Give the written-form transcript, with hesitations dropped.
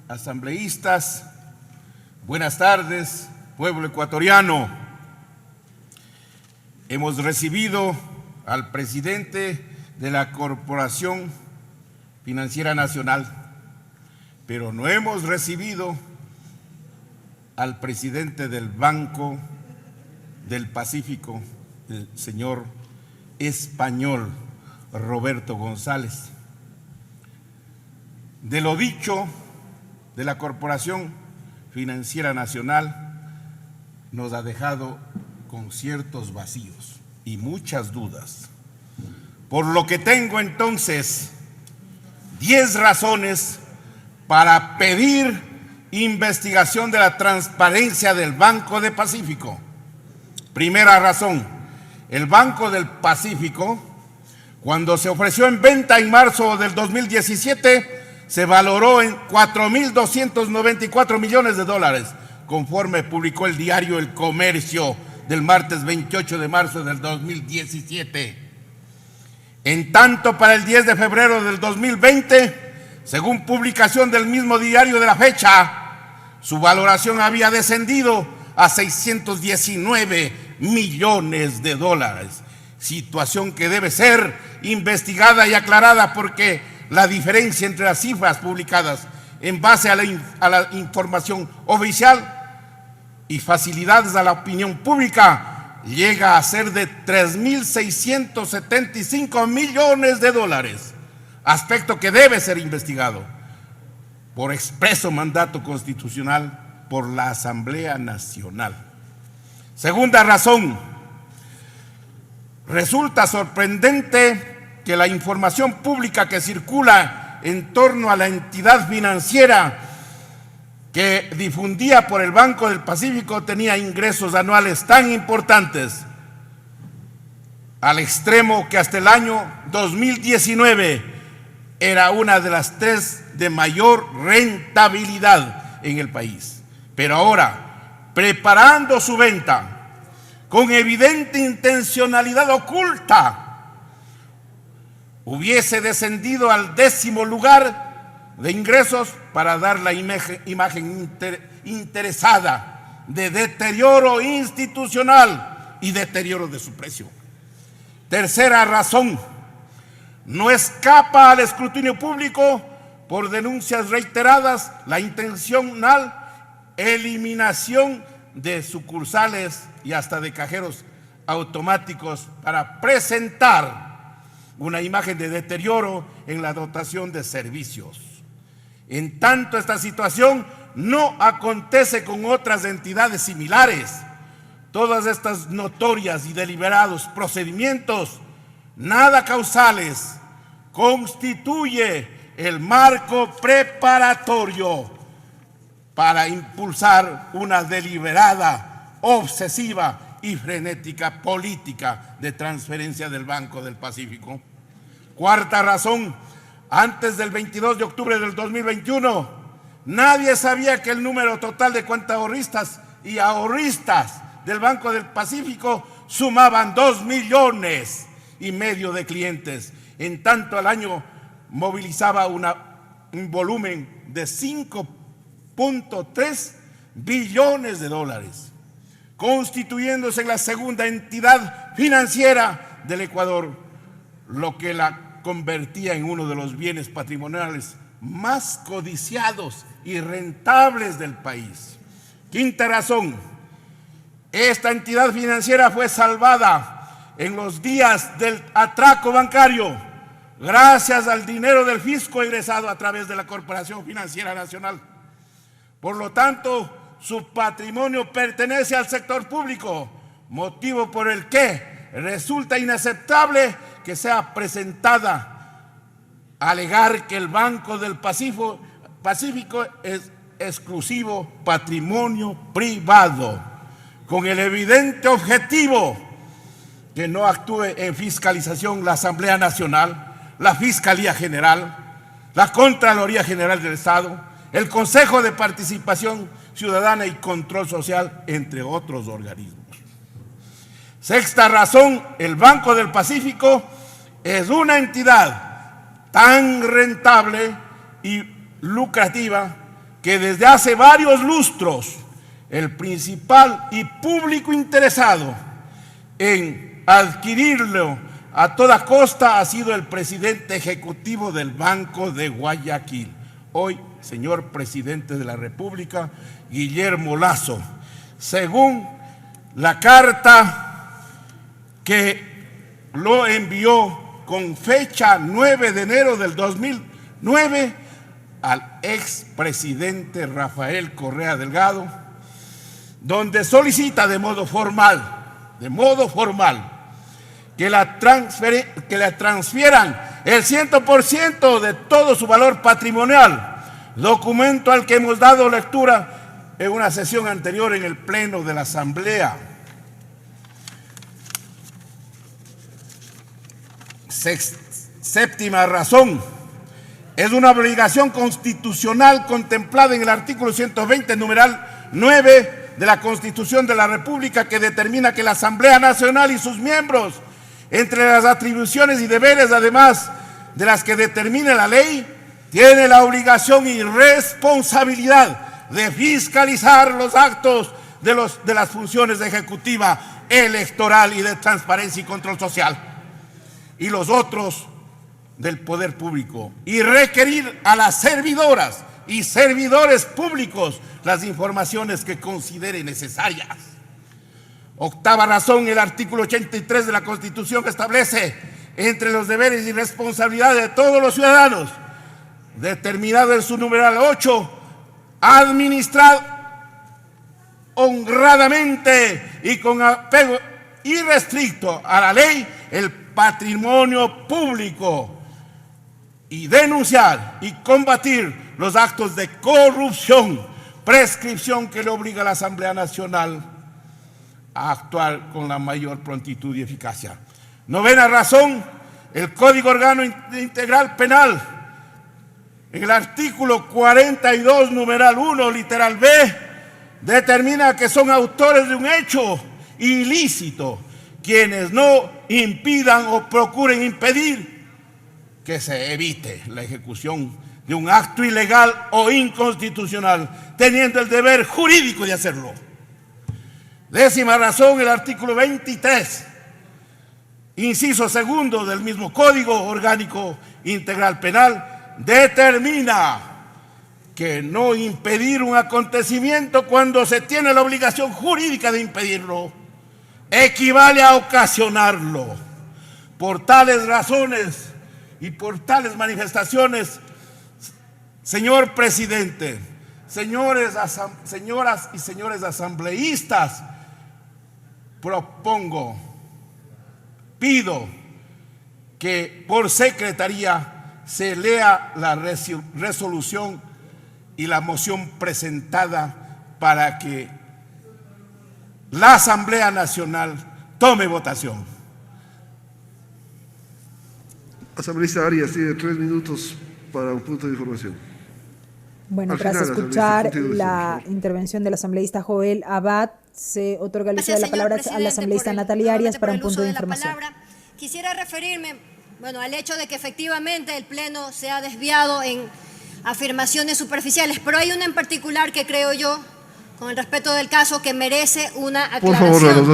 Asambleístas, buenas tardes, pueblo ecuatoriano. Hemos recibido al presidente de la Corporación Financiera Nacional, pero no hemos recibido al presidente del Banco del Pacífico, el señor español Roberto González. De lo dicho de la Corporación Financiera Nacional nos ha dejado con ciertos vacíos y muchas dudas. Por lo que tengo entonces 10 razones para pedir investigación de la transparencia del Banco del Pacífico. Primera razón, el Banco del Pacífico, cuando se ofreció en venta en marzo del 2017, se valoró en 4.294 millones de dólares, conforme publicó el diario El Comercio del martes 28 de marzo del 2017. En tanto, para el 10 de febrero del 2020, según publicación del mismo diario de la fecha, su valoración había descendido a 619 millones de dólares, situación que debe ser investigada y aclarada porque la diferencia entre las cifras publicadas en base a la información oficial y facilidades a la opinión pública llega a ser de 3.675 millones de dólares, aspecto que debe ser investigado por expreso mandato constitucional por la Asamblea Nacional. Segunda razón, resulta sorprendente que la información pública que circula en torno a la entidad financiera que difundía por el Banco del Pacífico tenía ingresos anuales tan importantes, al extremo que hasta el año 2019 era una de las 3 de mayor rentabilidad en el país. Pero ahora, preparando su venta con evidente intencionalidad oculta, hubiese descendido al 10º lugar de ingresos para dar la imagen interesada de deterioro institucional y deterioro de su precio. Tercera razón, no escapa al escrutinio público por denuncias reiteradas la intencional eliminación de sucursales y hasta de cajeros automáticos para presentar una imagen de deterioro en la dotación de servicios. En tanto, esta situación no acontece con otras entidades similares. Todas estas notorias y deliberados procedimientos, nada causales, constituye el marco preparatorio para impulsar una deliberada, obsesiva y frenética política de transferencia del Banco del Pacífico. Cuarta razón, antes del 22 de octubre del 2021, nadie sabía que el número total de cuentaahorristas y ahorristas del Banco del Pacífico sumaban 2,5 millones de clientes. En tanto, al año movilizaba un volumen de 5.3 billones de dólares, constituyéndose en la segunda entidad financiera del Ecuador, lo que la convertía en uno de los bienes patrimoniales más codiciados y rentables del país. Quinta razón, esta entidad financiera fue salvada en los días del atraco bancario gracias al dinero del fisco egresado a través de la Corporación Financiera Nacional. Por lo tanto, su patrimonio pertenece al sector público, motivo por el que resulta inaceptable que sea presentada a alegar que el Banco del Pacífico es exclusivo patrimonio privado, con el evidente objetivo que no actúe en fiscalización la Asamblea Nacional, la Fiscalía General, la Contraloría General del Estado, el Consejo de Participación Ciudadana y Control Social, entre otros organismos. Sexta razón, el Banco del Pacífico es una entidad tan rentable y lucrativa que desde hace varios lustros el principal y público interesado en adquirirlo a toda costa ha sido el presidente ejecutivo del Banco de Guayaquil, hoy señor presidente de la República, Guillermo Lasso, según la carta que lo envió con fecha 9 de enero del 2009 al expresidente Rafael Correa Delgado, donde solicita de modo formal, que la transfieran el 100% de todo su valor patrimonial, documento al que hemos dado lectura en una sesión anterior en el Pleno de la Asamblea. Séptima razón, es una obligación constitucional contemplada en el artículo 120, numeral 9 de la Constitución de la República, que determina que la Asamblea Nacional y sus miembros, entre las atribuciones y deberes, además de las que determina la ley, tiene la obligación y responsabilidad de fiscalizar los actos de las funciones ejecutiva, electoral y de transparencia y control social, y los otros del poder público, y requerir a las servidoras y servidores públicos las informaciones que considere necesarias. Octava razón, el artículo 83 de la Constitución establece entre los deberes y responsabilidades de todos los ciudadanos, determinado en su numeral 8, administrar honradamente y con apego irrestricto a la ley el patrimonio público y denunciar y combatir los actos de corrupción, prescripción que le obliga a la Asamblea Nacional a actuar con la mayor prontitud y eficacia. Novena razón, el Código Orgánico Integral Penal, en el artículo 42, numeral 1, literal B, determina que son autores de un hecho ilícito quienes no impidan o procuren impedir que se evite la ejecución de un acto ilegal o inconstitucional, teniendo el deber jurídico de hacerlo. Décima razón, el artículo 23, inciso segundo del mismo Código Orgánico Integral Penal, determina que no impedir un acontecimiento cuando se tiene la obligación jurídica de impedirlo equivale a ocasionarlo. Por tales razones y por tales manifestaciones, señor presidente, señoras y señores asambleístas, pido que por secretaría se lea la resolución y la moción presentada para que la Asamblea Nacional tome votación. Asambleísta Arias tiene 3 minutos para un punto de información. Bueno, tras escuchar la intervención del asambleísta Joel Abad, se otorga el uso de la palabra a la asambleísta Natalia Arias para un punto de información. Quisiera referirme, al hecho de que efectivamente el Pleno se ha desviado en afirmaciones superficiales, pero hay una en particular que creo yo, con el respeto del caso, que merece una aclaración. Por favor,